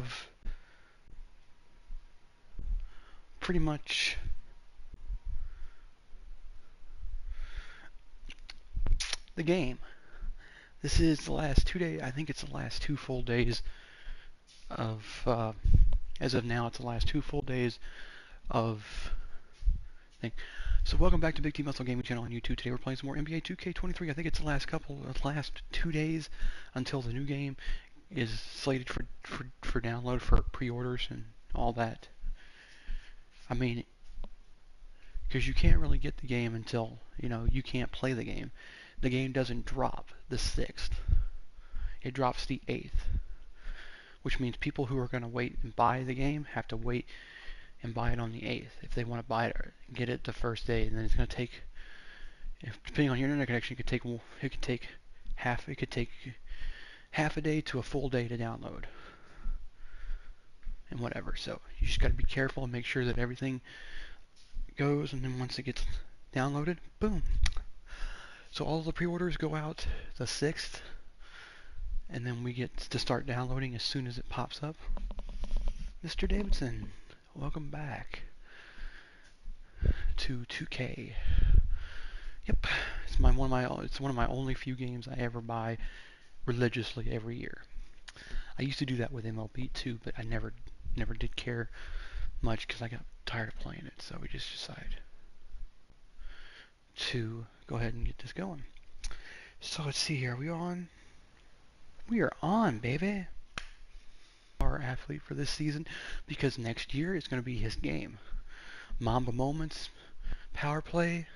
of pretty much the game. This is the last 2 days. I think it's the last 2 full days of, as of now, it's the last 2 full days of thing. So welcome back to Big T Muscle Gaming Channel on YouTube. Today we're playing some more NBA 2K23. I think it's the last 2 days until the new game is slated for download for pre-orders and all that. I mean, because you can't really get the game until, you can't play the game. The game doesn't drop the 6th. It drops the 8th, which means people who are going to wait and buy the game have to wait and buy it on the 8th if they want to buy it or get it the first day. And then it's going to take, depending on your internet connection, it could take half a day to a full day to download and whatever. So you just got to be careful and make sure that everything goes, and then once it gets downloaded, boom. So all the pre-orders go out the 6th, and then we get to start downloading as soon as it pops up. Mr. Davidson, welcome back to 2K. Yep, it's one of my only few games I ever buy religiously every year. I used to do that with MLB too, but I never did care much because I got tired of playing it. So we just decided to go ahead and get this going. So let's see here. We are on, baby. Our athlete for this season, because next year it's going to be his game. Mamba moments, power play,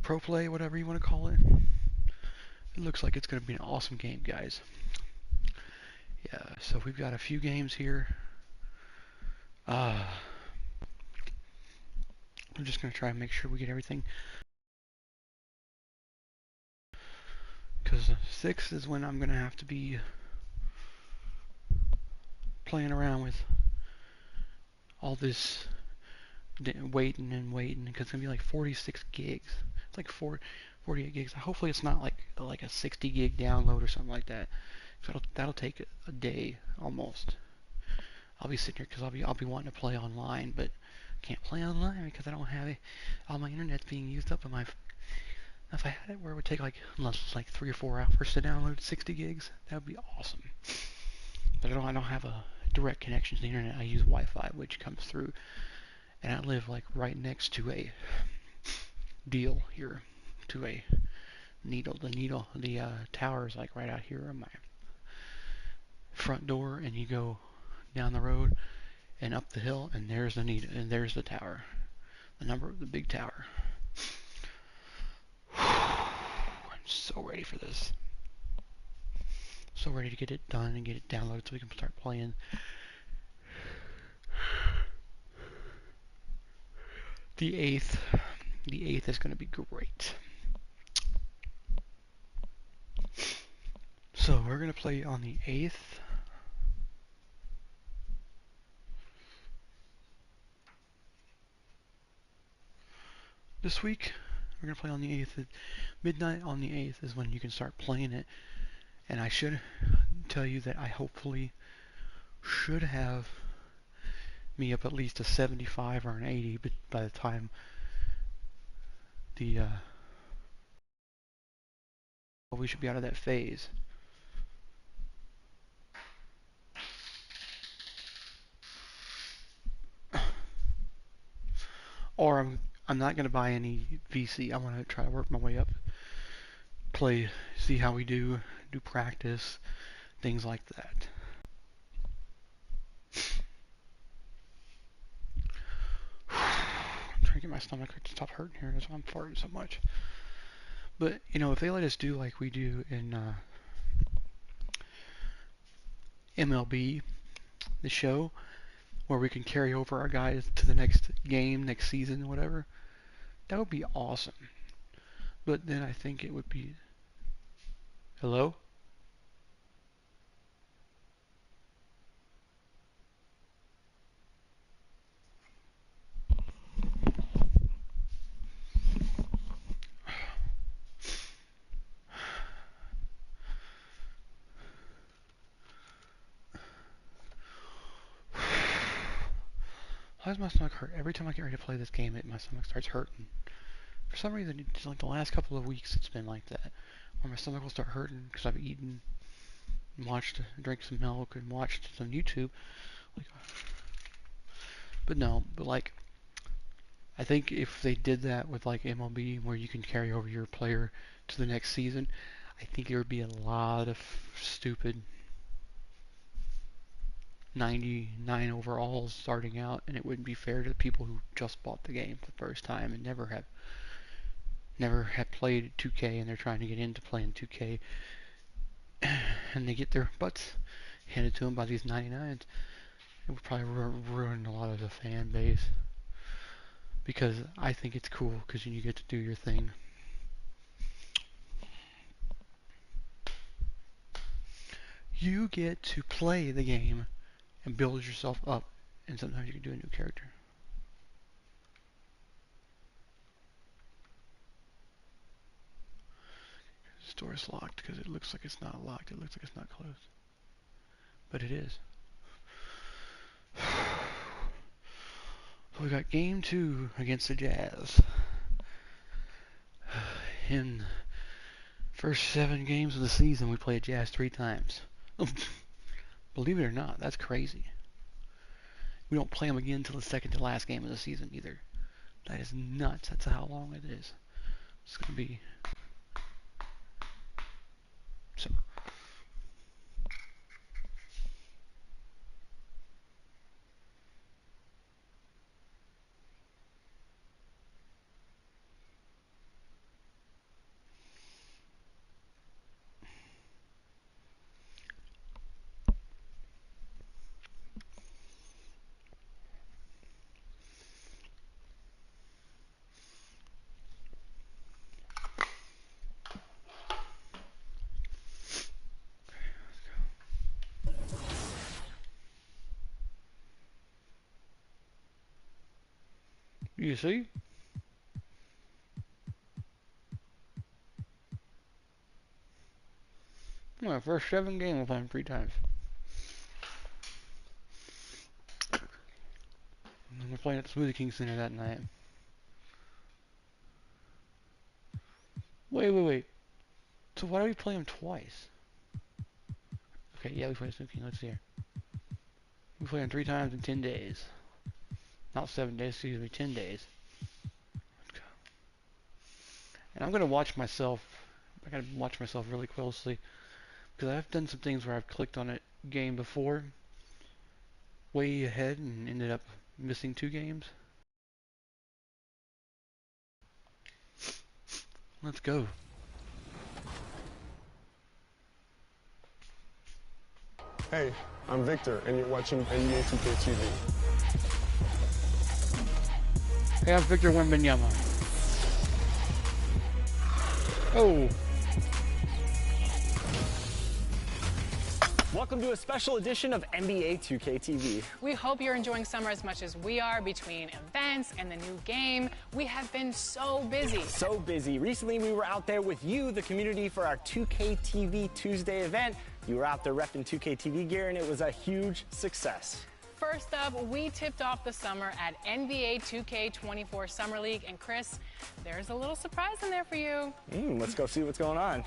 pro play, whatever you want to call it. It looks like it's going to be an awesome game, guys. Yeah, so we've got a few games here. I'm just going to try and make sure we get everything. Because 6 is when I'm going to have to be playing around with all this waiting, because it's going to be like 46 gigs. It's like 48 gigs. Hopefully it's not like a 60 gig download or something like that. So that'll take a day almost. I'll be sitting here because I'll be wanting to play online, but can't play online because I don't have it. All my internet's being used up, and if I had it where it would take like 3 or 4 hours to download 60 gigs, that would be awesome. But I don't have a direct connection to the internet. I use Wi-Fi, which comes through, and I live like right next to a deal here, to a needle. The tower is like right out here on my front door, and you go down the road and up the hill, and there's the needle, and there's the tower, the big tower. I'm so ready for this. So ready to get it done and get it downloaded so we can start playing. The 8th is going to be great. So we're going to play on the 8th. This week, we're going to play on the 8th. At midnight on the 8th is when you can start playing it. And I should tell you that I hopefully should have me up at least a 75 or an 80 by the time we should be out of that phase. Or I'm not going to buy any VC. I want to try to work my way up. See how we do practice, things like that. I'm trying to get my stomach to stop hurting here. That's why I'm farting so much. But, if they let us do like we do in MLB, the show, where we can carry over our guys to the next game, next season, whatever, that would be awesome. But then I think it would be... Hello? Why does my stomach hurt? Every time I get ready to play this game, my stomach starts hurting. For some reason, just like the last couple of weeks, it's been like that. Where my stomach will start hurting because I've eaten, drank some milk, and watched some YouTube. Like, but like, I think if they did that with like MLB, where you can carry over your player to the next season, I think there would be a lot of stupid 99 overalls starting out, and it wouldn't be fair to the people who just bought the game for the first time and never have played 2K, and they're trying to get into playing 2K, and they get their butts handed to them by these 99s. It would probably ruin a lot of the fan base, because I think it's cool because you get to do your thing. You get to play the game and build yourself up, and sometimes you can do a new character. The store is locked because it looks like it's not locked. It looks like it's not closed, but it is. So we got game 2 against the Jazz. In first 7 games of the season, we played Jazz 3 times. Believe it or not, that's crazy. We don't play them again until the second to last game of the season either. That is nuts. That's how long it is. It's going to be... So... You see? Well, first 7 games, we'll play them 3 times. And we're playing at the Smoothie King Center that night. Wait. So why do we play them twice? Okay, yeah, we play Smoothie King. Let's see here. We play them 3 times in 10 days. Not 7 days, excuse me, 10 days. And I'm going to watch myself. I got to watch myself really closely, because I've done some things where I've clicked on a game before, way ahead, and ended up missing 2 games. Let's go. Hey, I'm Victor, and you're watching NBA2K23. Hey, I'm Victor Wembanyama. Oh. Welcome to a special edition of NBA2K23. We hope you're enjoying summer as much as we are. Between events and the new game, we have been so busy. So busy. Recently, we were out there with you, the community, for our 2K TV Tuesday event. You were out there repping 2K TV gear, and it was a huge success. First up, we tipped off the summer at NBA2K24 Summer League. And Chris, there's a little surprise in there for you. Let's go see what's going on.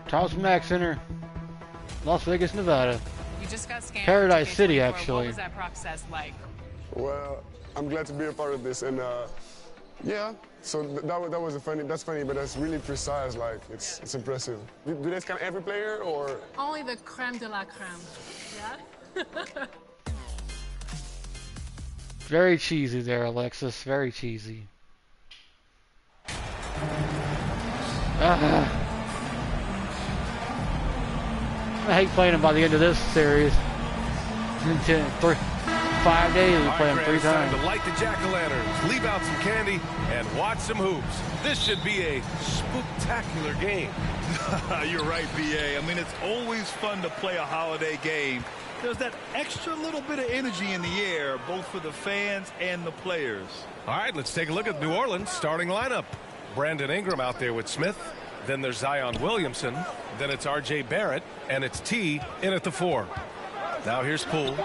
Thomas Mack Center, Las Vegas, Nevada. You just got scanned. Paradise City, actually. What was that process like? Well, I'm glad to be a part of this, and yeah. So that's funny, but that's really precise. Like it's impressive. Do they scan every player, or Only the creme de la creme. Yeah. Very cheesy there, Alexis. Very cheesy. I hate playing them by the end of this series. 5 days, we play them 3 times. Time to light the jack-o'-lanterns, leave out some candy, and watch some hoops. This should be a spectacular game. You're right, BA. I mean, it's always fun to play a holiday game. There's that extra little bit of energy in the air, both for the fans and the players. All right, let's take a look at New Orleans' starting lineup. Brandon Ingram out there with Smith. Then there's Zion Williamson. Then it's R.J. Barrett. And it's T in at the 4. Now here's Poole.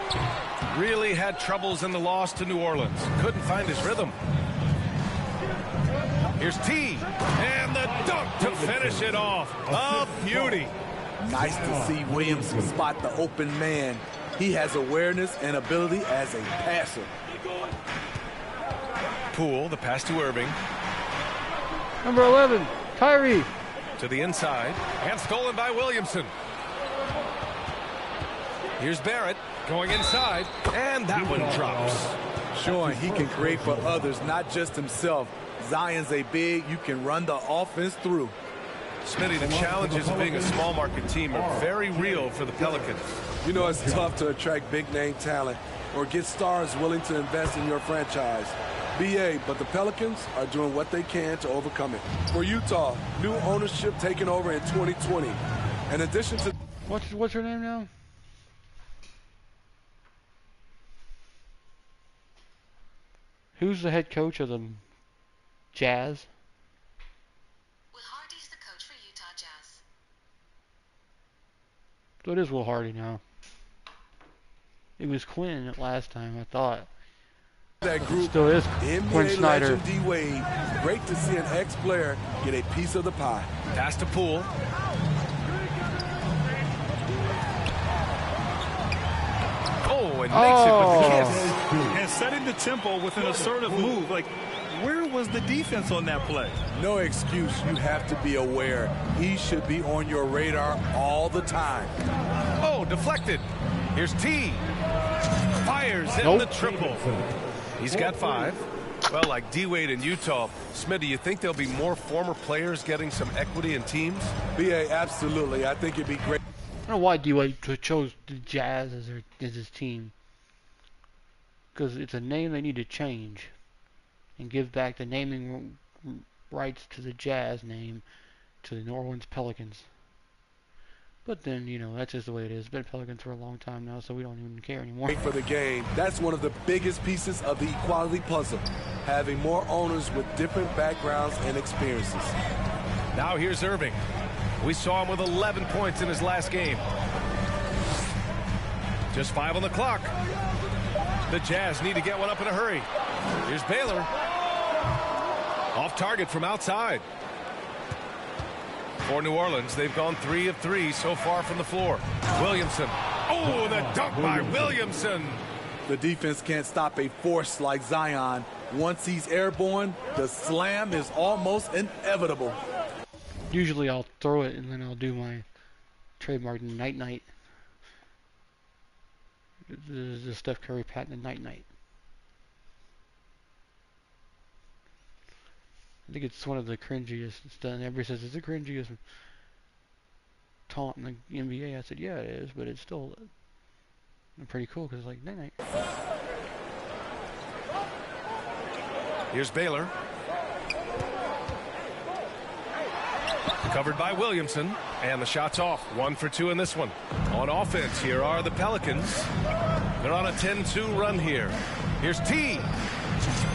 Really had troubles in the loss to New Orleans. Couldn't find his rhythm. Here's T. And the dunk to finish it off. A beauty. Nice to see Williamson spot the open man. He has awareness and ability as a passer. Poole, the pass to Irving. Number 11, Kyrie. To the inside, and stolen by Williamson. Here's Barrett going inside, and that one drops. Showing he can create for others, not just himself. Zion's a big you can run the offense through. Smitty, the challenges of being a small market team are very real for the Pelicans. You know, it's tough to attract big name talent or get stars willing to invest in your franchise. BA, but the Pelicans are doing what they can to overcome it. For Utah, new ownership taking over in 2020. In addition to... What's her name now? Who's the head coach of the Jazz? Will Hardy's the coach for Utah Jazz. So it is Will Hardy now. It was Quinn last time, I thought. That group, still is Quinn NBA Snyder. legend D-Wade. Great to see an ex-player get a piece of the pie. Pass to Poole. Oh, and makes it with the kiss. And setting the tempo with an assertive move. Like, where was the defense on that play? No excuse. You have to be aware. He should be on your radar all the time. Oh, deflected. Here's T. Fires in the triple. He's got 5. Well, like D-Wade in Utah, Smith, do you think there'll be more former players getting some equity in teams? BA, absolutely. I think it'd be great. I don't know why D-Wade chose the Jazz as his team. Because it's a name they need to change. And give back the naming rights to the Jazz name to the New Orleans Pelicans. But then, you know, that's just the way it is. It's been Pelicans for a long time now, so we don't even care anymore. For the game, that's one of the biggest pieces of the equality puzzle. Having more owners with different backgrounds and experiences. Now here's Irving. We saw him with 11 points in his last game. Just 5 on the clock. The Jazz need to get one up in a hurry. Here's Baylor. Off target from outside. For New Orleans, they've gone 3 of 3 so far from the floor. Williamson. Oh, the dunk by Williamson. The defense can't stop a force like Zion. Once he's airborne, the slam is almost inevitable. Usually I'll throw it and then I'll do my trademark night-night. The Steph Curry patent night-night. I think it's one of the cringiest stuff. Everybody says it's the cringiest taunt in the NBA. I said, yeah, it is, but it's still pretty cool because it's like night-night. Here's Baylor. Covered by Williamson, and the shot's off. 1 for 2 in this one. On offense, here are the Pelicans. They're on a 10-2 run here. Here's T.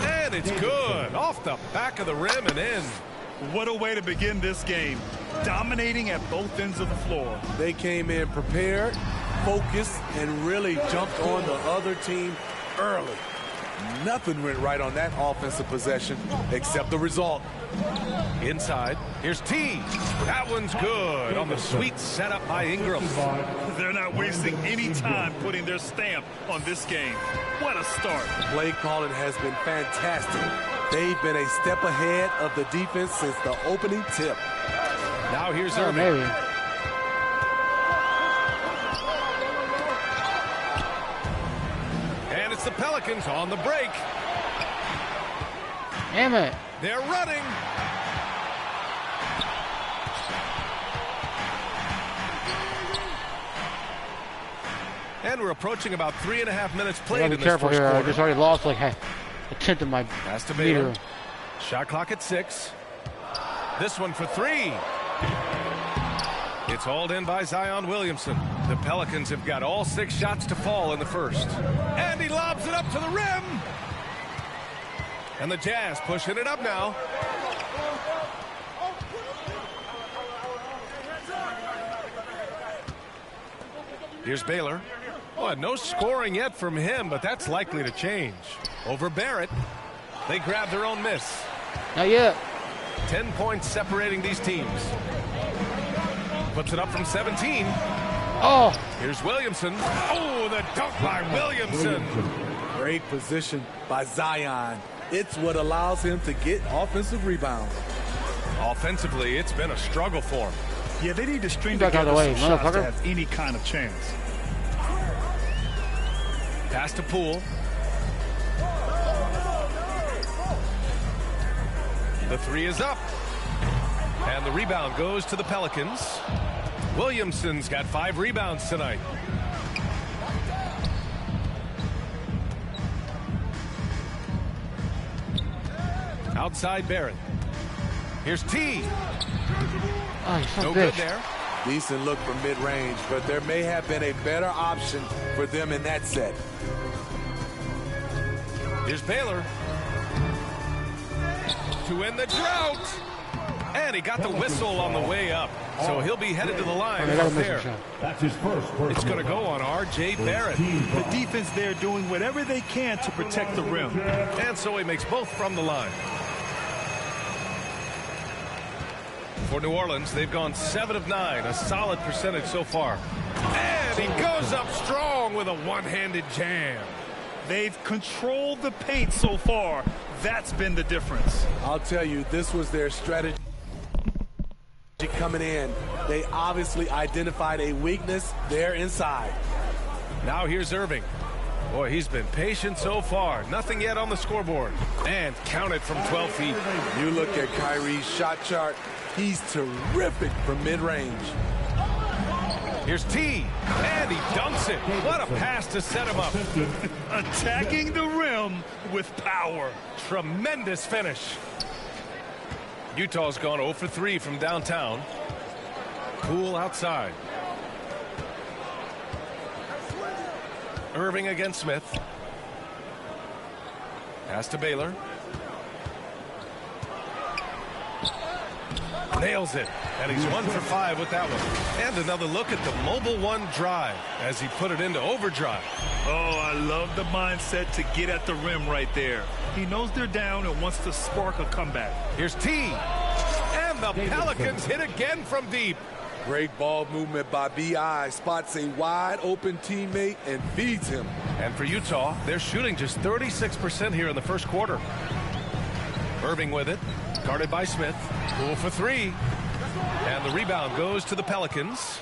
And it's good. Off the back of the rim and in. What a way to begin this game. Dominating at both ends of the floor. They came in prepared, focused, and really jumped on the other team early. Nothing went right on that offensive possession except the result. Inside, here's T. That one's good on the sweet setup by Ingram. They're not wasting any time putting their stamp on this game. What a start. Play calling has been fantastic. They've been a step ahead of the defense since the opening tip. Now here's Irving. And it's the Pelicans on the break. Damn it. They're running. And we're approaching about 3.5 minutes played in this first quarter. I just already lost like a tenth of my meter. Shot clock at 6. This one for 3. It's hauled in by Zion Williamson. The Pelicans have got all 6 shots to fall in the first. And he lobs it up to the rim. And the Jazz pushing it up now. Here's Baylor. Well, no scoring yet from him, but that's likely to change. Over Barrett. They grab their own miss. Not yet. 10 points separating these teams. Puts it up from 17. Oh. Here's Williamson. Oh, the dunk by Williamson. Great position by Zion. It's what allows him to get offensive rebounds. Offensively, it's been a struggle for him. Yeah, they need to string Back out together of the way, some shots to motherfucker. have any kind of chance. Pass to Poole. The three is up. And the rebound goes to the Pelicans. Williamson's got 5 rebounds tonight. Outside Barrett. Here's T. Oh, you son No of a good bitch. there. Decent look from mid-range, but there may have been a better option for them in that set. Here's Baylor. To end the drought. And he got the whistle on the way up. So he'll be headed to the line Gotta right miss a there. shot. That's his first It's going to go on R.J. Barrett. The defense there doing whatever they can to protect the rim. And so he makes both from the line. For New Orleans, they've gone 7 of 9, a solid percentage so far. And he goes up strong with a one-handed jam. They've controlled the paint so far. That's been the difference. I'll tell you, this was their strategy coming in. They obviously identified a weakness there inside. Now here's Irving. Boy, he's been patient so far. Nothing yet on the scoreboard. And counted from 12 feet. You look at Kyrie's shot chart. He's terrific from mid-range. Here's T. And he dunks it. What a pass to set him up. Attacking the rim with power. Tremendous finish. Utah's gone 0 for 3 from downtown. Poole outside. Irving against Smith. Pass to Baylor. Nails it. And he's 1 for 5 with that one. And another look at the Mobile One drive as he put it into overdrive. Oh, I love the mindset to get at the rim right there. He knows they're down and wants to spark a comeback. Here's T. And the Pelicans hit again from deep. Great ball movement by B.I. Spots a wide open teammate and feeds him. And for Utah, they're shooting just 36% here in the first quarter. Irving with it. Guarded by Smith. Poole for 3. And the rebound goes to the Pelicans.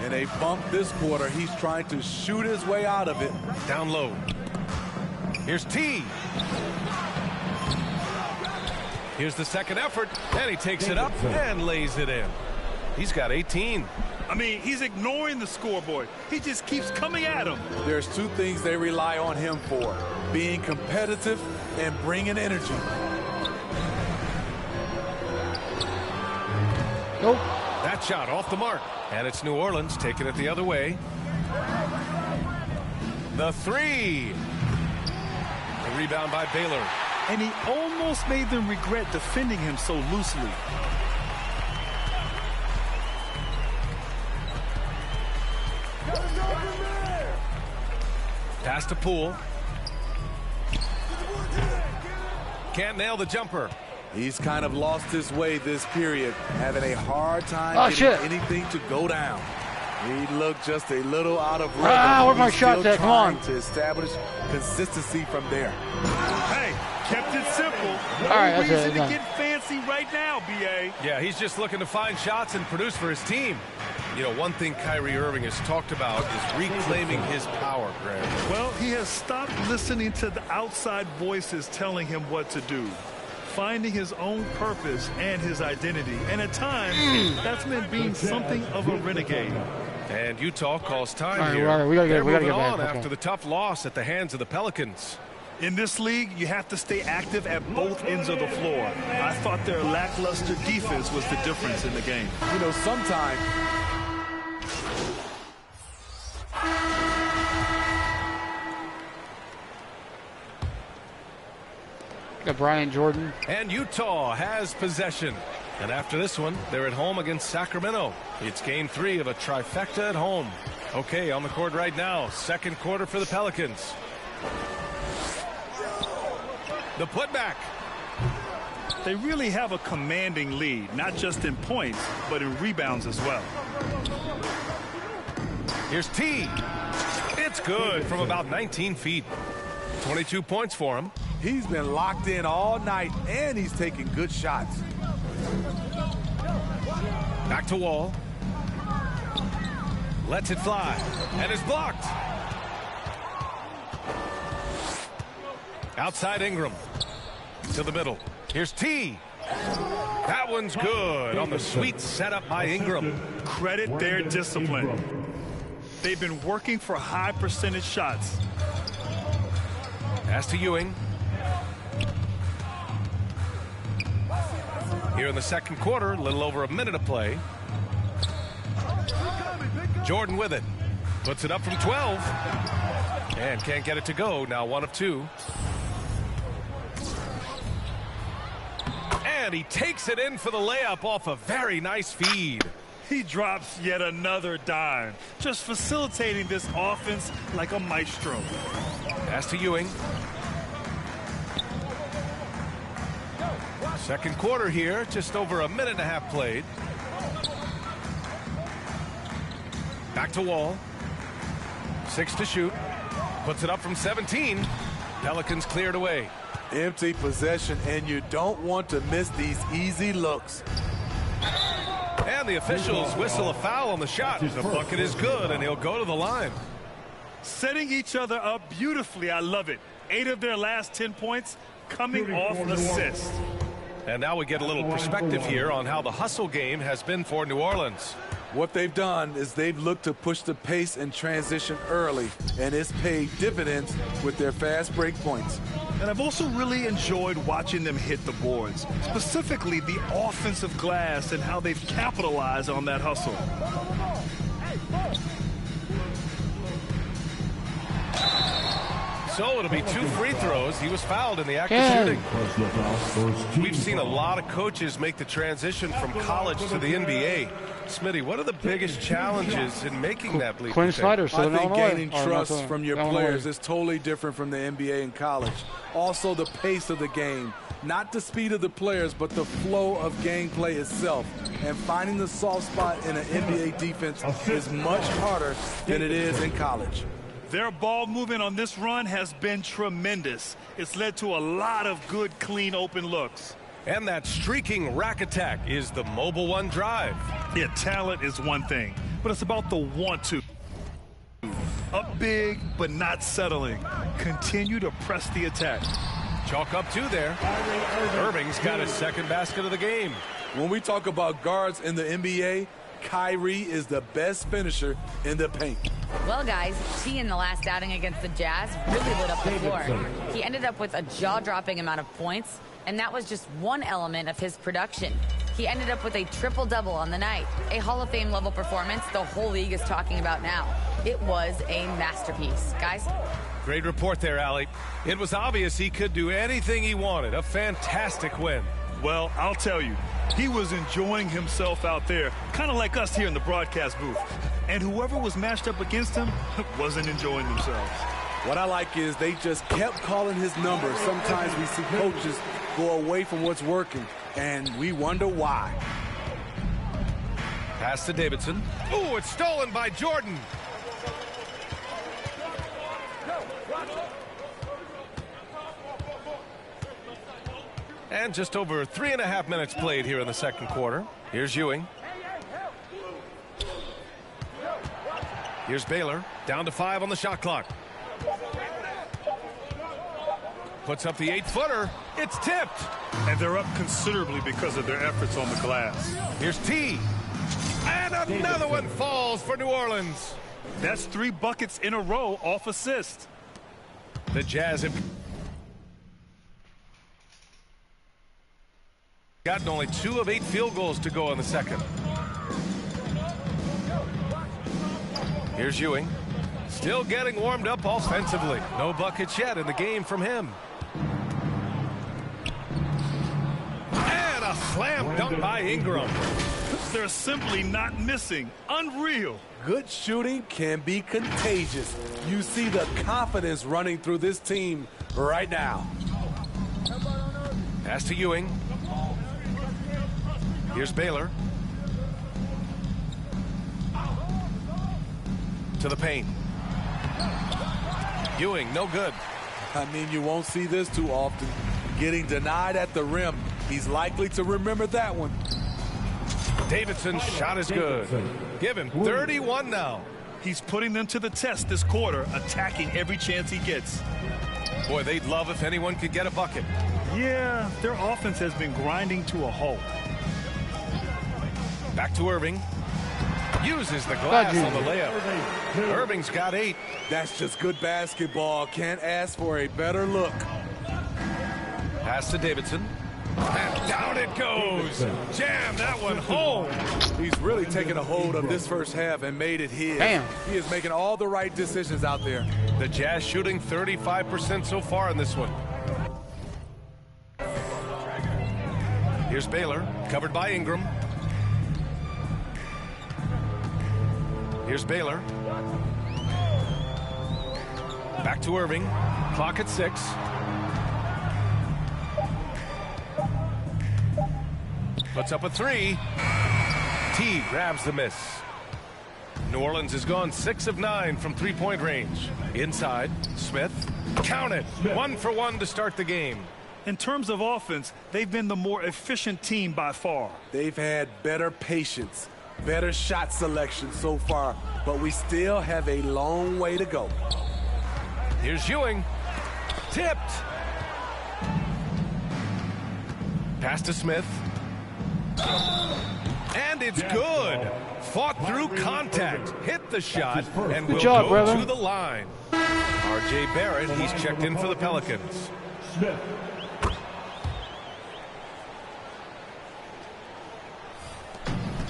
In a bump this quarter, he's trying to shoot his way out of it. Down low. Here's T. Here's the second effort. And he takes it up and lays it in. He's got 18. I mean, he's ignoring the scoreboard. He just keeps coming at him. There's 2 things they rely on him for: being competitive and bringing energy. Nope. That shot off the mark. And it's New Orleans taking it the other way. The 3. The rebound by Baylor. And he almost made them regret defending him so loosely. Pass to Poole. Can't nail the jumper. He's kind of lost his way this period, having a hard time shit. getting anything to go down. He looked just a little out of rhythm. Where's my He's shot still at? Come on. trying to establish consistency from there. Hey, kept it simple. No All right, that's reason it, to done. get fancy right now, B.A. Yeah, he's just looking to find shots and produce for his team. You know, one thing Kyrie Irving has talked about is reclaiming his power, Greg. Well, he has stopped listening to the outside voices telling him what to do. Finding his own purpose and his identity. And at times, that's meant being something of a renegade. And Utah calls time All right, here. all right, we gotta get- They're we gotta moving get on back, okay. after the tough loss at the hands of the Pelicans. In this league, you have to stay active at both ends of the floor. I thought their lackluster defense was the difference in the game. You know, sometimes Got Brian Jordan. And Utah has possession. And after this one, they're at home against Sacramento. It's game 3 of a trifecta at home. Okay, on the court right now, second quarter for the Pelicans. The putback. They really have a commanding lead, not just in points, but in rebounds as well. Here's T. It's good from about 19 feet. 22 points for him. He's been locked in all night, and he's taking good shots. Back to Wall. Lets it fly, and is blocked. Outside Ingram. To the middle. Here's T. That one's good on the sweet setup by Ingram. Credit their discipline. They've been working for high percentage shots. Pass to Ewing. Here in the second quarter, a little over a minute of play. Jordan with it. Puts it up from 12. And can't get it to go. Now 1 of 2. And he takes it in for the layup off a very nice feed. He drops yet another dime, just facilitating this offense like a maestro. Pass to Ewing. Second quarter here, just over a minute and a half played. Back to Wall. 6 to shoot. Puts it up from 17. Pelicans cleared away. Empty possession, and you don't want to miss these easy looks. And the officials whistle a foul on the shot. The bucket is good, and he'll go to the line. Setting each other up beautifully. I love it. 8 of their last 10 points coming off assists. And now we get a little perspective here on how the hustle game has been for New Orleans. What they've done is they've looked to push the pace and transition early, and it's paid dividends with their fast break points. And I've also really enjoyed watching them hit the boards, specifically the offensive glass and how they've capitalized on that hustle. So it'll be 2 free throws. He was fouled in the act of shooting. We've seen a lot of coaches make the transition from college to the NBA. Smitty, what are the biggest challenges in making that leap? Quinn Snyder, I think gaining trust from your players is totally different from the NBA and college. Also, the pace of the game. Not the speed of the players, but the flow of gameplay itself. And finding the soft spot in an NBA defense is much harder than it is in college. Their ball movement on this run has been tremendous. It's led to a lot of good, clean, open looks. And that streaking rack attack is the Mobile One drive. Yeah, talent is one thing, but it's about the want-to. Up big, but not settling. Continue to press the attack. Chalk up 2 there. Irving's got his second basket of the game. When we talk about guards in the NBA, Kyrie is the best finisher in the paint. Well, guys, T in the last outing against the Jazz really lit up the floor. He ended up with a jaw-dropping amount of points, and that was just one element of his production. He ended up with a triple-double on the night, a Hall of Fame level performance the whole league is talking about now. It was a masterpiece. Guys? Great report there, Allie. It was obvious he could do anything he wanted. A fantastic win. Well, I'll tell you, he was enjoying himself out there, kind of like us here in the broadcast booth. And whoever was matched up against him wasn't enjoying themselves. What I like is they just kept calling his number. Sometimes we see coaches go away from what's working, and we wonder why. Pass to Davidson. Ooh, it's stolen by Jordan. And just over 3.5 minutes played here in the second quarter. Here's Ewing. Here's Baylor. Down to 5 on the shot clock. Puts up the 8-footer. It's tipped. And they're up considerably because of their efforts on the glass. Here's T. And another one falls for New Orleans. That's 3 buckets in a row off assist. The Jazz have gotten only 2 of 8 field goals to go in the second. Here's Ewing. Still getting warmed up offensively. No buckets yet in the game from him. And a slam dunk by Ingram. They're simply not missing. Unreal. Good shooting can be contagious. You see the confidence running through this team right now. Pass to Ewing. Here's Baylor. To the paint. Ewing, no good. I mean, you won't see this too often. Getting denied at the rim. He's likely to remember that one. Davidson's shot is good. Give him 31 now. He's putting them to the test this quarter, attacking every chance he gets. Boy, they'd love if anyone could get a bucket. Yeah, their offense has been grinding to a halt. Back to Irving. Uses the glass on the layup. Irving's got 8. That's just good basketball. Can't ask for a better look. Pass to Davidson. And down it goes. Jam that one home. He's really taken a hold of this first half and made it his. Damn. He is making all the right decisions out there. The Jazz shooting 35% so far in this one. Here's Baylor, covered by Ingram. Here's Baylor. Back to Irving. Clock at 6. Puts up a 3. T grabs the miss. New Orleans has gone 6 of 9 from three-point range. Inside, Smith. Count it. 1 for 1 to start the game. In terms of offense, they've been the more efficient team by far. They've had better patience, better shot selection so far, but we still have a long way to go. Here's Ewing. Tipped. Pass to Smith. And it's good. Fought through contact, hit the shot, and will go to the line. R.J. Barrett, he's checked in for the Pelicans.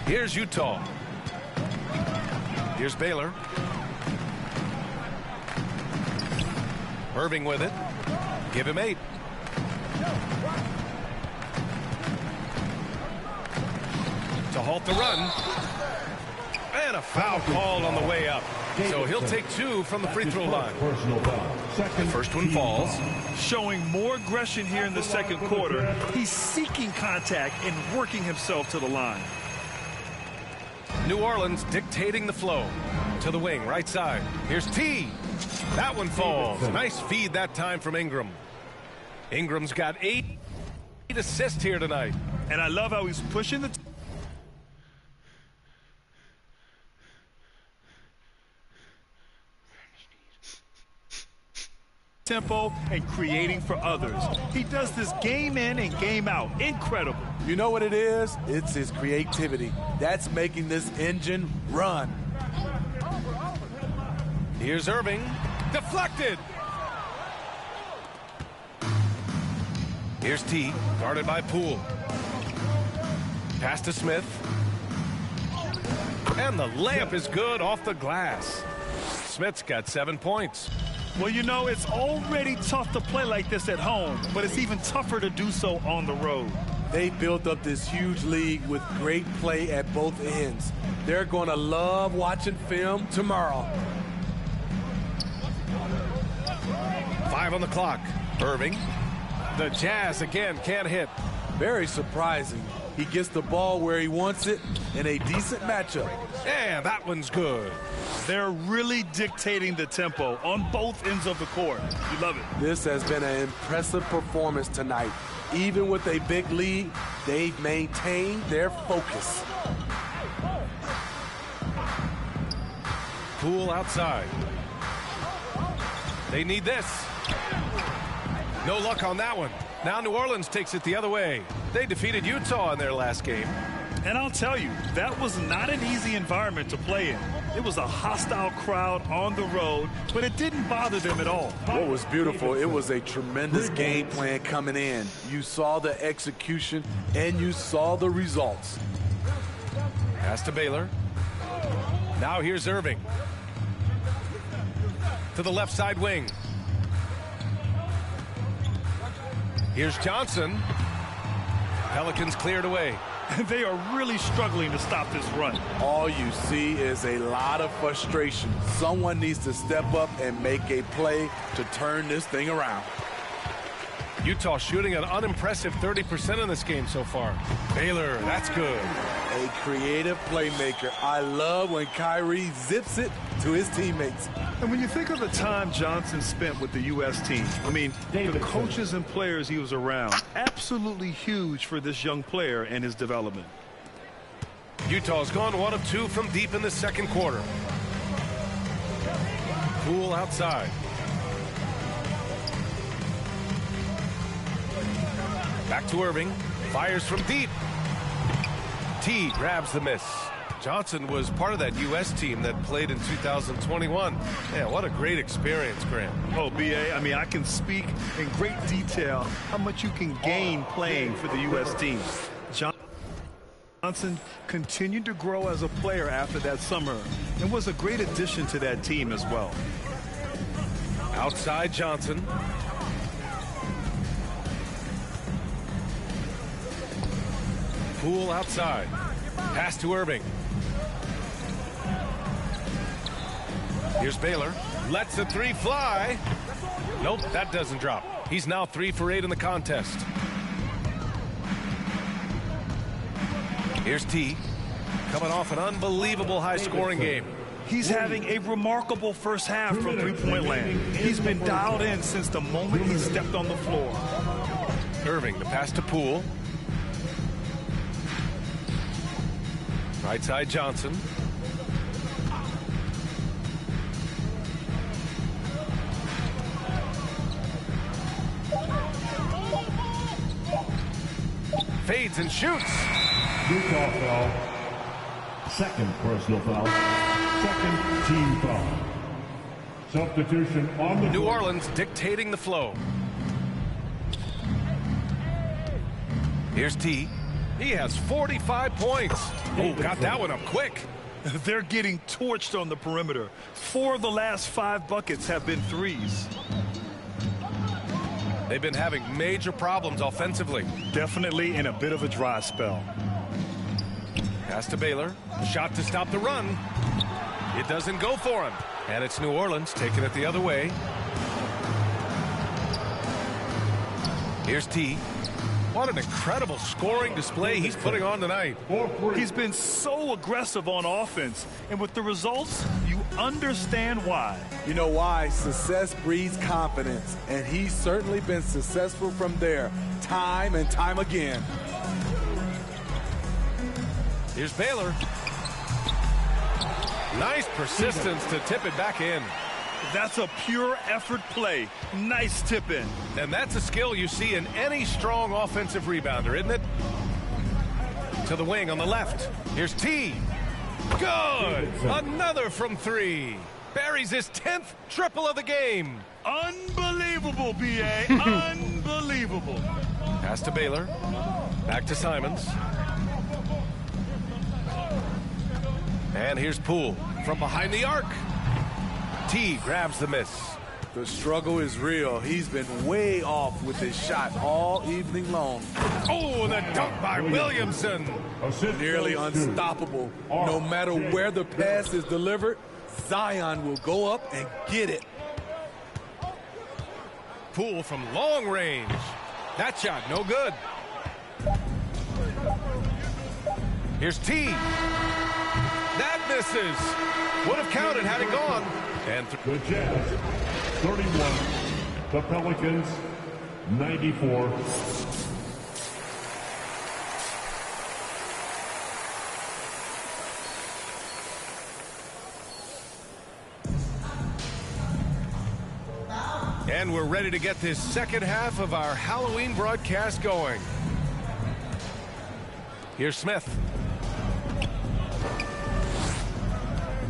Here's Utah. Here's Baylor. Irving with it. Give him 8. To halt the run. And a foul called on the way up. So he'll take 2 from the free throw line. The first one falls. Showing more aggression here in the second quarter. He's seeking contact and working himself to the line. New Orleans dictating the flow. To the wing, right side. Here's T. That one falls. Nice feed that time from Ingram. Ingram's got 8 assists here tonight. And I love how he's pushing the tempo and creating for others. He does this game in and game out. Incredible. You know what it is? It's his creativity. That's making this engine run. Here's Irving. Deflected. Here's T, guarded by Poole. Pass to Smith. And the layup is good off the glass. Smith's got 7 points. Well, you know, it's already tough to play like this at home, but it's even tougher to do so on the road. They built up this huge league with great play at both ends. They're going to love watching film tomorrow. 5 on the clock. Irving. The Jazz again can't hit. Very surprising. He gets the ball where he wants it in a decent matchup. And that one's good. They're really dictating the tempo on both ends of the court. You love it. This has been an impressive performance tonight. Even with a big lead, they've maintained their focus. Poole outside. They need this. No luck on that one. Now New Orleans takes it the other way. They defeated Utah in their last game. And I'll tell you, that was not an easy environment to play in. It was a hostile crowd on the road, but it didn't bother them at all. What was beautiful, it was a tremendous game plan coming in. You saw the execution, and you saw the results. Pass to Baylor. Now here's Irving. To the left side wing. Here's Johnson. Pelicans cleared away. They are really struggling to stop this run. All you see is a lot of frustration. Someone needs to step up and make a play to turn this thing around. Utah shooting an unimpressive 30% in this game so far. Baylor, that's good. A creative playmaker. I love when Kyrie zips it to his teammates. And when you think of the time Johnson spent with the U.S. team, I mean, the coaches and players he was around, absolutely huge for this young player and his development. Utah's gone 1 of 2 from deep in the second quarter. Poole outside. Back to Irving. Fires from deep. T grabs the miss. Johnson was part of that U.S. team that played in 2021. Man, what a great experience, Graham. Oh, B.A., I mean, I can speak in great detail how much you can gain playing for the U.S. team. Johnson continued to grow as a player after that summer and was a great addition to that team as well. Outside Johnson. Poole outside. Pass to Irving. Here's Baylor. Lets the 3 fly. Nope, that doesn't drop. He's now 3 for 8 in the contest. Here's T. Coming off an unbelievable high-scoring game. He's having a remarkable first half from three-point land. He's been dialed in since the moment he stepped on the floor. Irving, the pass to Poole. Right side Johnson. Fades and shoots. Utah foul. Second personal foul. Second team foul. Substitution on the New floor. Orleans dictating the flow. Here's T. He has 45 points. Oh, got that one up quick. They're getting torched on the perimeter. 4 of the last 5 buckets have been threes. They've been having major problems offensively. Definitely in a bit of a dry spell. Pass to Baylor. Shot to stop the run. It doesn't go for him. And it's New Orleans taking it the other way. Here's T. What an incredible scoring display he's putting on tonight. He's been so aggressive on offense, and with the results, you understand why. You know why? Success breeds confidence, and he's certainly been successful from there, time and time again. Here's Baylor. Nice persistence to tip it back in. That's a pure effort play. Nice tip in. And that's a skill you see in any strong offensive rebounder, isn't it? To the wing on the left. Here's T. Good. Another from 3. Buries his 10th triple of the game. Unbelievable, B.A. Unbelievable. Pass to Baylor. Back to Simons. And here's Poole from behind the arc. T grabs the miss. The struggle is real. He's been way off with his shot all evening long. Oh, the dunk by Williamson. Nearly unstoppable. No matter where the pass is delivered, Zion will go up and get it. Poole from long range. That shot no good. Here's T. That misses. Would have counted had it gone. And the Jazz 31, the Pelicans 94. And we're ready to get this second half of our Halloween broadcast going. Here's Smith.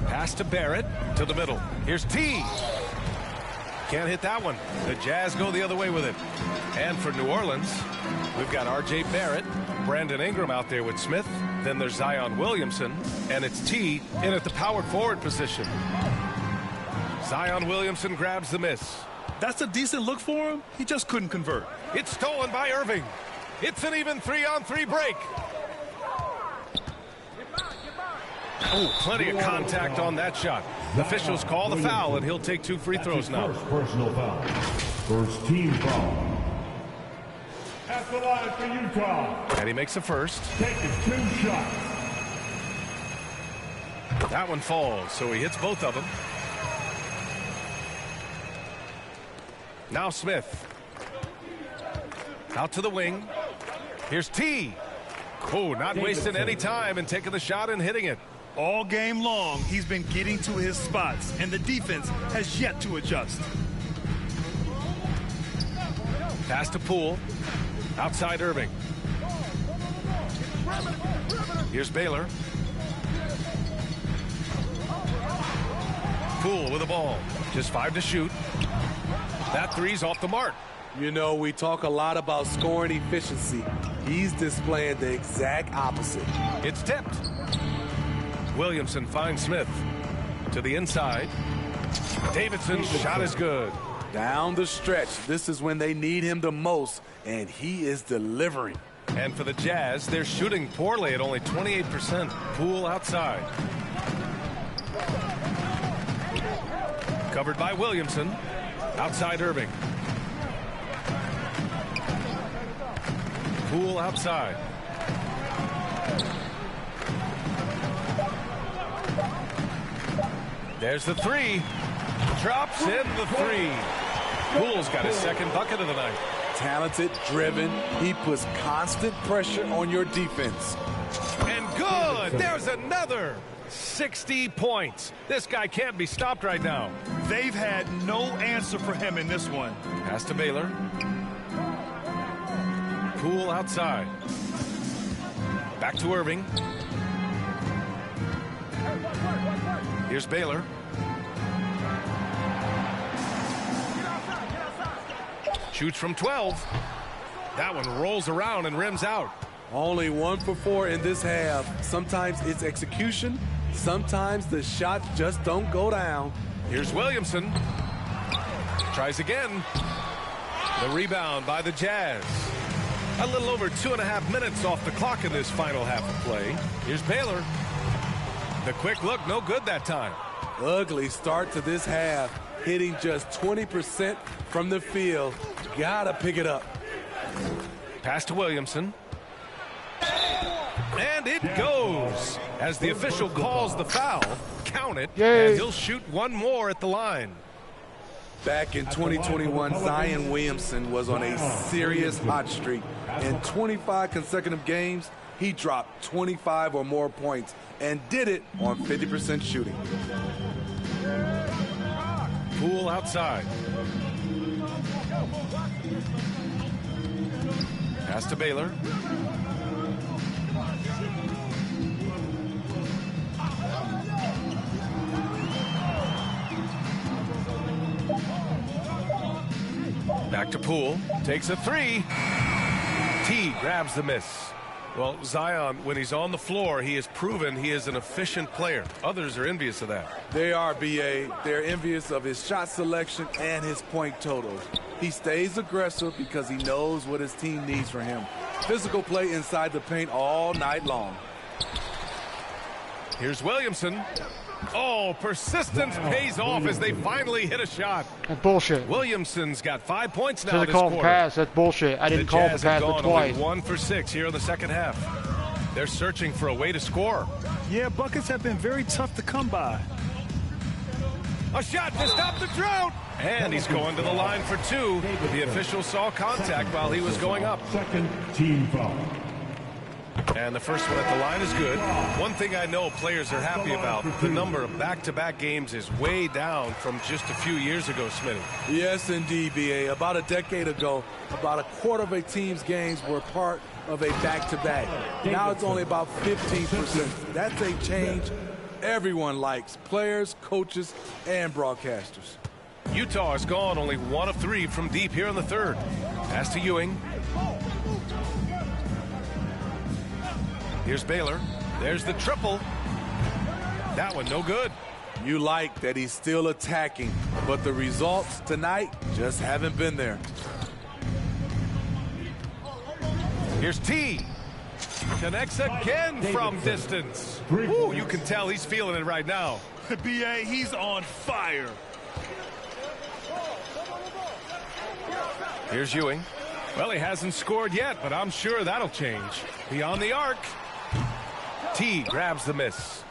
Pass to Barrett, to the middle. Here's T. Can't hit that one. The Jazz go the other way with it. And for New Orleans, we've got R.J. Barrett, Brandon Ingram out there with Smith. Then there's Zion Williamson, and it's T in at the power forward position. Zion Williamson grabs the miss. That's a decent look for him. He just couldn't convert. It's stolen by Irving. It's an even 3-on-3 break. Oh, plenty of contact on that shot. The officials call the foul, and he'll take 2 free throws now. First personal foul. First team foul. At the line for Utah. And he makes the first. Taking 2 shots. That one falls, so he hits both of them. Now Smith. Out to the wing. Here's T. Oh, not wasting any time and taking the shot and hitting it. All game long, he's been getting to his spots, and the defense has yet to adjust. Pass to Poole. Outside Irving. Here's Baylor. Poole with the ball. Just 5 to shoot. That three's off the mark. You know, we talk a lot about scoring efficiency. He's displaying the exact opposite. It's tipped. Williamson finds Smith to the inside. Davidson's shot is good. Down the stretch, this is when they need him the most, and he is delivering. And for the Jazz, they're shooting poorly at only 28%. Poole outside. Covered by Williamson. Outside Irving. Poole outside. There's the three. Drops in the three. Poole's got his second bucket of the night. Talented, driven. He puts constant pressure on your defense. And good. There's another. 60 points. This guy can't be stopped right now. They've had no answer for him in this one. Pass to Baylor. Poole outside. Back to Irving. Here's Baylor. Shoots from 12. That one rolls around and rims out. Only 1 for 4 in this half. Sometimes it's execution. Sometimes the shots just don't go down. Here's Williamson. Tries again. The rebound by the Jazz. A little over 2.5 minutes off the clock in this final half of play. Here's Baylor. The quick look, no good that time. Ugly start to this half. Hitting just 20% from the field. Gotta pick it up. Pass to Williamson. And it goes. As the official calls the foul, count it, and he'll shoot one more at the line. Back in 2021, Zion Williamson was on a serious hot streak. In 25 consecutive games, he dropped 25 or more points and did it on 50% shooting. Poole outside. Pass to Baylor. Back to Poole. Takes a three. T grabs the miss. Well, Zion, when he's on the floor, he has proven he is an efficient player. Others are envious of that. They are, B.A. They're envious of his shot selection and his point total. He stays aggressive because he knows what his team needs from him. Physical play inside the paint all night long. Here's Williamson. Oh, persistence pays off as they finally hit a shot. That's bullshit. Williamson's got 5 points now this call quarter. Pass. That's bullshit. I didn't call the pass but twice. 1 for 6 here in the second half. They're searching for a way to score. Yeah, buckets have been very tough to come by. A shot to stop the drought. And he's going to the line for 2. The official saw contact while he was going up. Second team foul. And the first one at the line is good. One thing I know players are happy about, the number of back-to-back games is way down from just a few years ago, Smitty. Yes, indeed, B.A. About a decade ago, about a quarter of a team's games were part of a back-to-back. Now it's only about 15%. That's a change everyone likes, players, coaches, and broadcasters. Utah has gone only 1 of 3 from deep here in the third. Pass to Ewing. Here's Baylor. There's the triple. That one no good. You like that he's still attacking, but the results tonight just haven't been there. Here's T. Connects again from distance. Ooh, you can tell he's feeling it right now. B.A., he's on fire. Here's Ewing. Well, he hasn't scored yet, but I'm sure that'll change. Beyond the arc. T grabs the miss.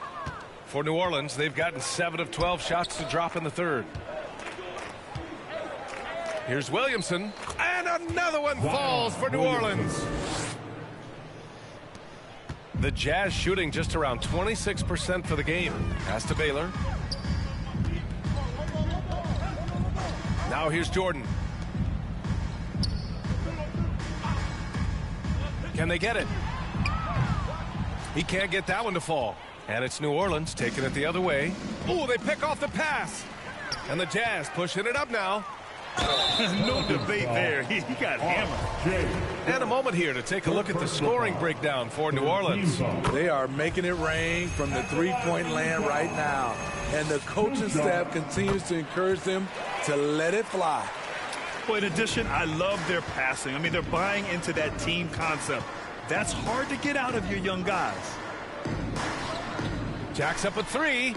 For New Orleans, they've gotten 7 of 12 shots to drop in the third. Here's Williamson. And another one falls for New Orleans. The Jazz shooting just around 26% for the game. Pass to Baylor. Now here's Jordan. Can they get it? He can't get that one to fall. And it's New Orleans taking it the other way. Oh, they pick off the pass. And the Jazz pushing it up now. No debate there. He got hammered. And a moment here to take a look at the scoring breakdown for New Orleans. They are making it rain from the three-point land right now. And the coaching staff continues to encourage them to let it fly. Well, in addition, I love their passing. I mean, they're buying into that team concept. That's hard to get out of your young guys. Jacks up a three.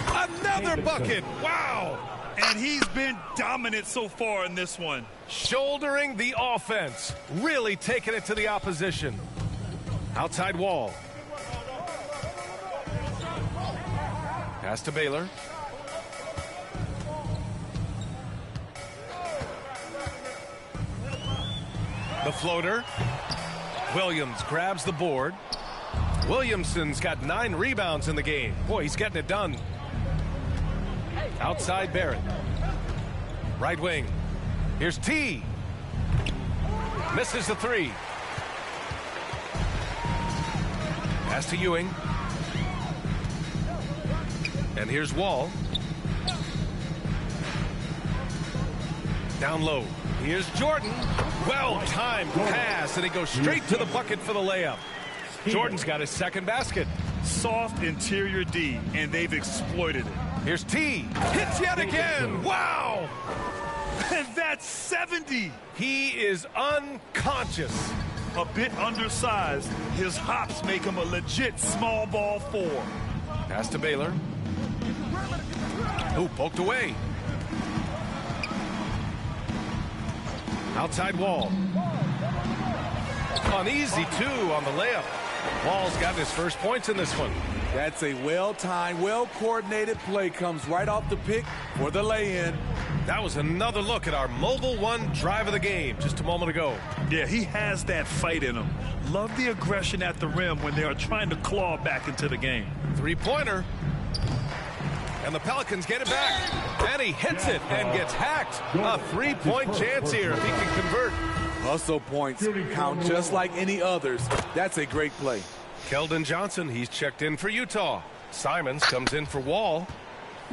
Another bucket. Wow. And he's been dominant so far in this one. Shouldering the offense. Really taking it to the opposition. Outside wall. Pass to Baylor. The floater. Williams grabs the board. Williamson's got 9 rebounds in the game. Boy, he's getting it done. Outside Barrett. Right wing. Here's T. Misses the three. Pass to Ewing. And here's Wall. Down low. Here's Jordan. Well-timed pass, and he goes straight to the bucket for the layup. Jordan's got his second basket. Soft interior D, and they've exploited it. Here's T. Hits yet again. Wow! And that's 70. He is unconscious. A bit undersized. His hops make him a legit small ball 4. Pass to Baylor. Ooh, poked away. Outside Wall. Uneasy, too, on the layup. Wall's got his first points in this one. That's a well-timed, well-coordinated play. Comes right off the pick for the lay-in. That was another look at our Mobile One drive of the game just a moment ago. Yeah, he has that fight in him. Love the aggression at the rim when they are trying to claw back into the game. Three-pointer. And the Pelicans get it back. And he hits it and gets hacked. A three-point chance here if he can convert. Hustle points count just like any others. That's a great play. Keldon Johnson, he's checked in for Utah. Simons comes in for Wall.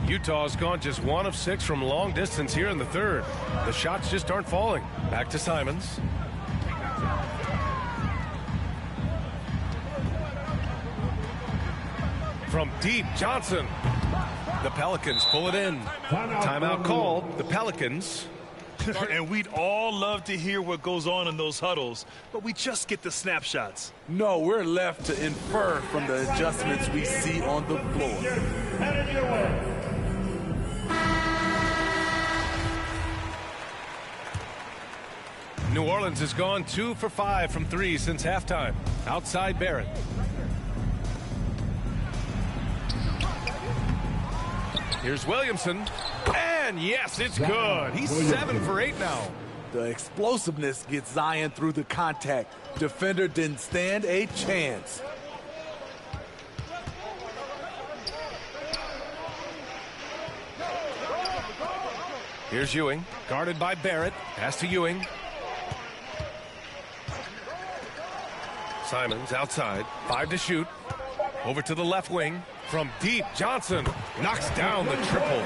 Utah's gone just 1 of 6 from long distance here in the third. The shots just aren't falling. Back to Simons. From deep, Johnson. The Pelicans pull it in. Timeout called. The Pelicans. And we'd all love to hear what goes on in those huddles, but we just get the snapshots. No, we're left to infer from the adjustments we see on the floor. New Orleans has gone 2 for 5 from 3 since halftime. Outside Barrett. Here's Williamson. And yes, it's good. He's 7 for 8 now. The explosiveness gets Zion through the contact. Defender didn't stand a chance. Here's Ewing, guarded by Barrett. Pass to Ewing. Simons outside, 5 to shoot. Over to the left wing. From deep, Johnson knocks down the triple.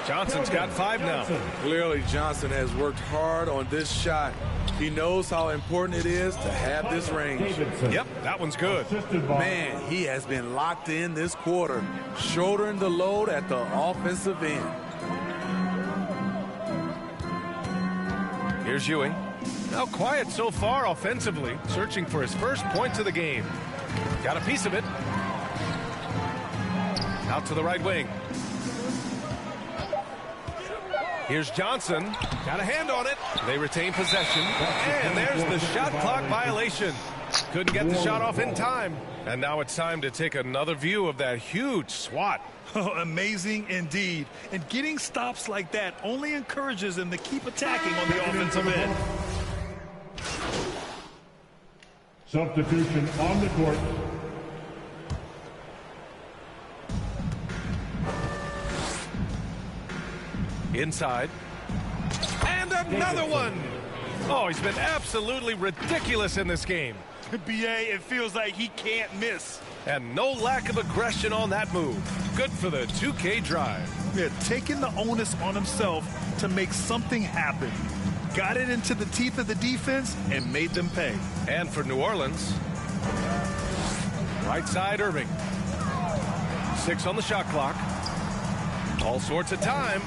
Johnson's got 5 now. Clearly, Johnson has worked hard on this shot. He knows how important it is to have this range. Yep, that one's good. Man, he has been locked in this quarter, shouldering the load at the offensive end. Here's Ewing. Now quiet so far offensively, searching for his first points of the game. Got a piece of it. Out to the right wing. Here's Johnson. Got a hand on it. They retain possession. And there's the shot clock violation. Couldn't get the shot off in time. And now it's time to take another view of that huge swat. Oh, amazing indeed. And getting stops like that only encourages them to keep attacking on the offensive end. Substitution on the court. Inside. And another one. Oh, he's been absolutely ridiculous in this game. BA, it feels like he can't miss. And no lack of aggression on that move. Good for the 2K drive. Yeah, taking the onus on himself to make something happen. Got it into the teeth of the defense and made them pay. And for New Orleans, right side Irving. 6 on the shot clock. All sorts of time.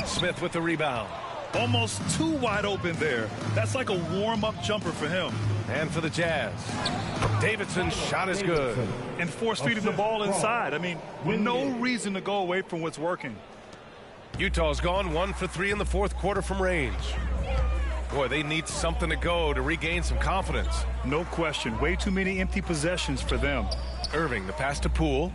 Smith with the rebound. Almost too wide open there. That's like a warm-up jumper for him. And for the Jazz, Davidson's shot is good. And force-feeding the ball inside. I mean, no reason to go away from what's working. Utah's gone 1 for 3 in the fourth quarter from range. Boy, they need something to go to regain some confidence. No question. Way too many empty possessions for them. Irving, the pass to Poole.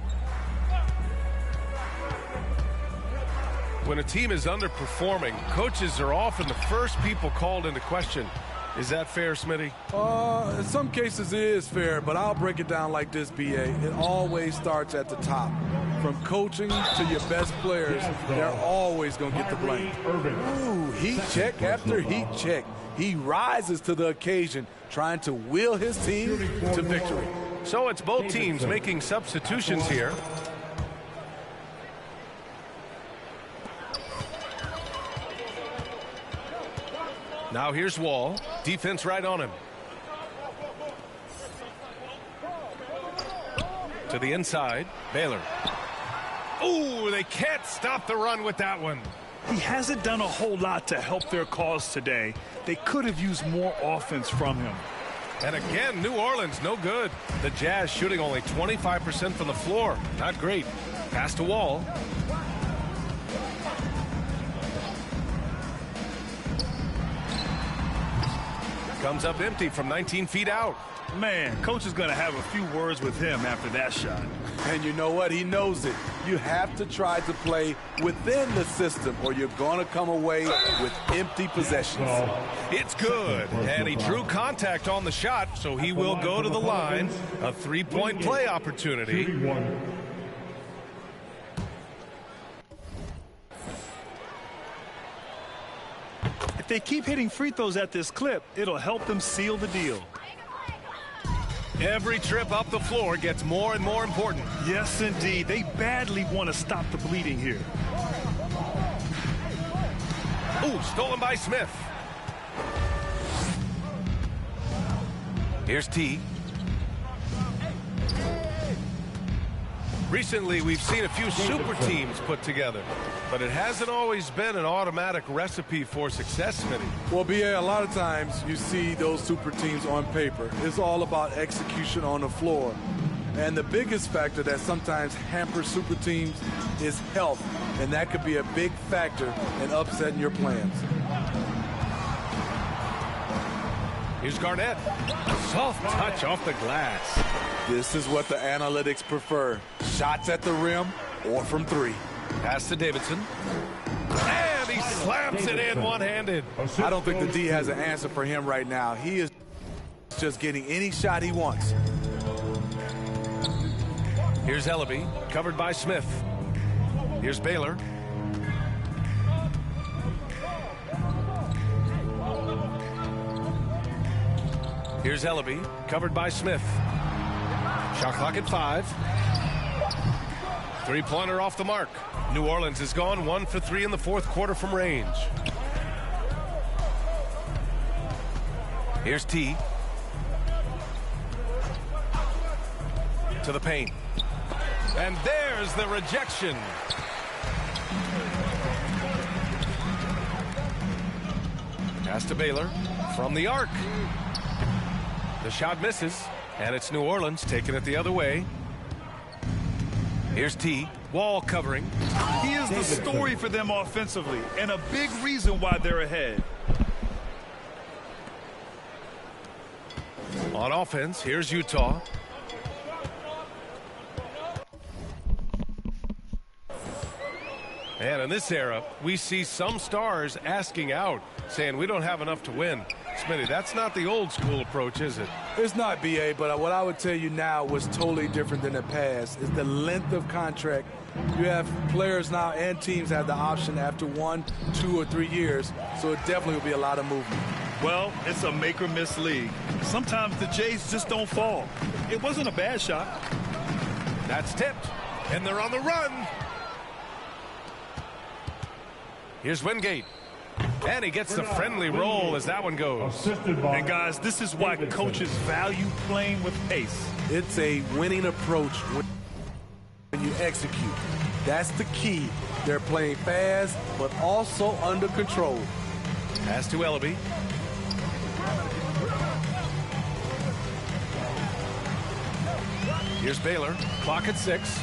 When a team is underperforming, coaches are often the first people called into question. Is that fair, Smitty? In some cases it is fair, but I'll break it down like this, BA. It always starts at the top. From coaching to your best players, they're always going to get the blame. Ooh, heat check after heat check. He rises to the occasion, trying to will his team to victory. So it's both teams making substitutions here. Now here's Wall. Defense right on him. To the inside. Baylor. Ooh, they can't stop the run with that one. He hasn't done a whole lot to help their cause today. They could have used more offense from him. And again, New Orleans, no good. The Jazz shooting only 25% from the floor. Not great. Pass to Wall. Comes up empty from 19 feet out. Man, coach is going to have a few words with him after that shot. And you know what? He knows it. You have to try to play within the system or you're going to come away with empty possessions. It's good. And he drew contact on the shot, so he will go to the line. A three-point play opportunity. If they keep hitting free throws at this clip, it'll help them seal the deal. Every trip up the floor gets more and more important. Yes, indeed. They badly want to stop the bleeding here. Ooh, stolen by Smith. Here's T. Recently, we've seen a few super teams put together, but it hasn't always been an automatic recipe for success, Smitty. Well, BA, a lot of times you see those super teams on paper. It's all about execution on the floor. And the biggest factor that sometimes hampers super teams is health, and that could be a big factor in upsetting your plans. Here's Garnett. Soft touch off the glass. This is what the analytics prefer. Shots at the rim or from three. Pass to Davidson. And he slams it in one-handed. I don't think the D has an answer for him right now. He is just getting any shot he wants. Here's Ellaby, covered by Smith. Here's Baylor. Here's Ellaby, covered by Smith. Shot clock at 5. Three-pointer off the mark. New Orleans has gone 1 for 3 in the fourth quarter from range. Here's T. To the paint. And there's the rejection. Pass to Baylor. from the arc. The shot misses, and it's New Orleans taking it the other way. Here's T. Wall covering. He is the story for them offensively, and a big reason why they're ahead. On offense, here's Utah. And in this era, we see some stars asking out, saying we don't have enough to win. Smitty, that's not the old school approach, is it? It's not, BA, but what I would tell you now was totally different than the past is the length of contract. You have players now and teams have the option after 1, 2, or 3 years, so it definitely will be a lot of movement. Well, it's a make or miss league. Sometimes the Jays just don't fall. It wasn't a bad shot. That's tipped, and they're on the run. Here's Wingate. And he gets the friendly roll as that one goes. And guys, this is why coaches value playing with pace. It's a winning approach when you execute. That's the key. They're playing fast, but also under control. Pass to Ellaby. Here's Baylor. Clock at 6.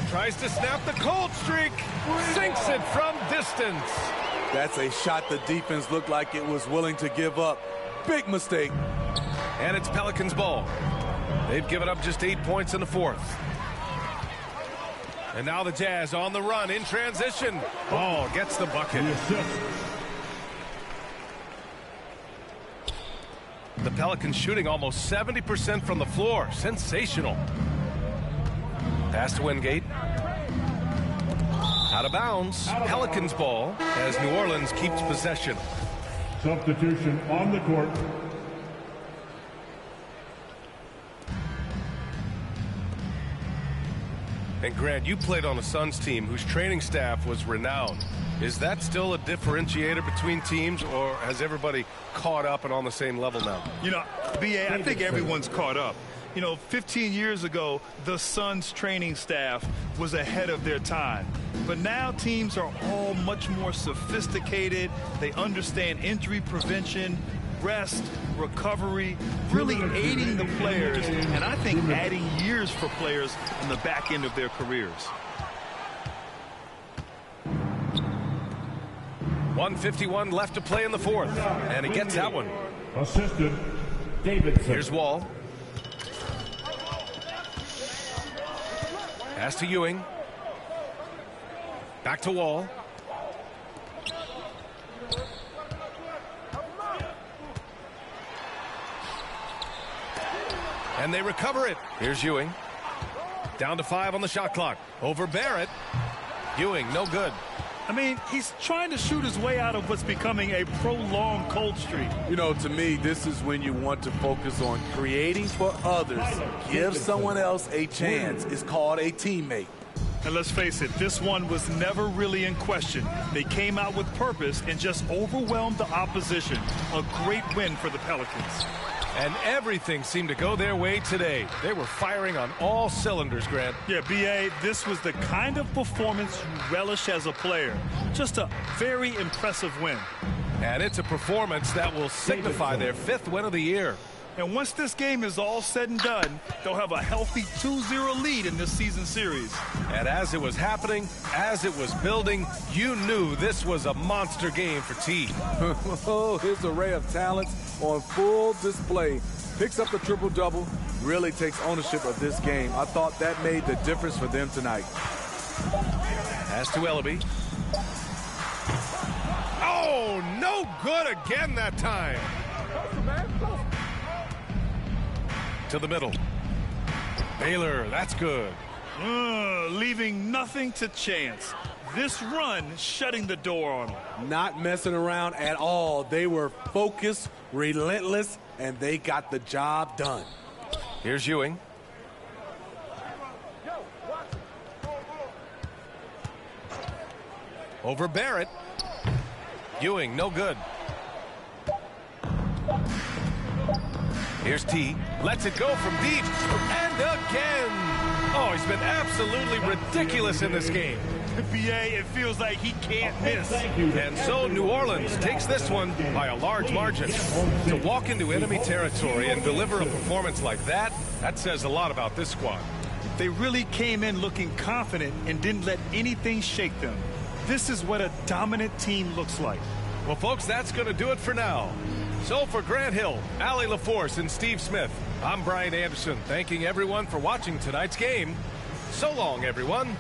Tries to snap the cold streak. Sinks it from distance. That's a shot the defense looked like it was willing to give up. Big mistake. And it's Pelicans ball. They've given up just 8 points in the fourth. And now the Jazz on the run in transition. Ball gets the bucket. The Pelicans shooting almost 70% from the floor. Sensational. Pass to Wingate. Out of bounds. Pelicans ball as New Orleans keeps possession. Substitution on the court. And Grant, you played on a Suns team whose training staff was renowned. Is that still a differentiator between teams, or has everybody caught up and on the same level now? You know, BA, I think everyone's caught up. You know, 15 years ago, the Suns training staff was ahead of their time. But now teams are all much more sophisticated. They understand injury prevention, rest, recovery, really aiding the players, and I think adding years for players on the back end of their careers. 1:51 left to play in the fourth, and he gets that one. Assistant Davidson. Here's Wall. Pass to Ewing. Back to Wall. And they recover it. Here's Ewing. Down to 5 on the shot clock. Over Barrett. Ewing, no good. I mean, he's trying to shoot his way out of what's becoming a prolonged cold streak. You know, to me, this is when you want to focus on creating for others. Give someone else a chance. It's called a teammate. And let's face it, this one was never really in question. They came out with purpose and just overwhelmed the opposition. A great win for the Pelicans. And everything seemed to go their way today. They were firing on all cylinders, Grant. Yeah, B.A., this was the kind of performance you relish as a player. Just a very impressive win. And it's a performance that will signify their 5th win of the year. And once this game is all said and done, they'll have a healthy 2-0 lead in this season series. And as it was happening, as it was building, you knew this was a monster game for T. Oh, his array of talents on full display. Picks up the triple-double, really takes ownership of this game. I thought that made the difference for them tonight. Pass to Ellaby. Oh, no good again that time. To the middle. Baylor, that's good. Leaving nothing to chance. This run shutting the door on them. Not messing around at all. They were focused, relentless, and they got the job done. Here's Ewing. Over Barrett. Ewing, no good. Here's T. Lets it go from deep. And again. Oh, he's been absolutely ridiculous in this game. BA, it feels like he can't miss. And so New Orleans takes this one by a large margin. To walk into enemy territory and deliver a performance like that, that says a lot about this squad. They really came in looking confident and didn't let anything shake them. This is what a dominant team looks like. Well, folks, that's going to do it for now. So for Grant Hill, Allie LaForce, and Steve Smith, I'm Brian Anderson, thanking everyone for watching tonight's game. So long, everyone.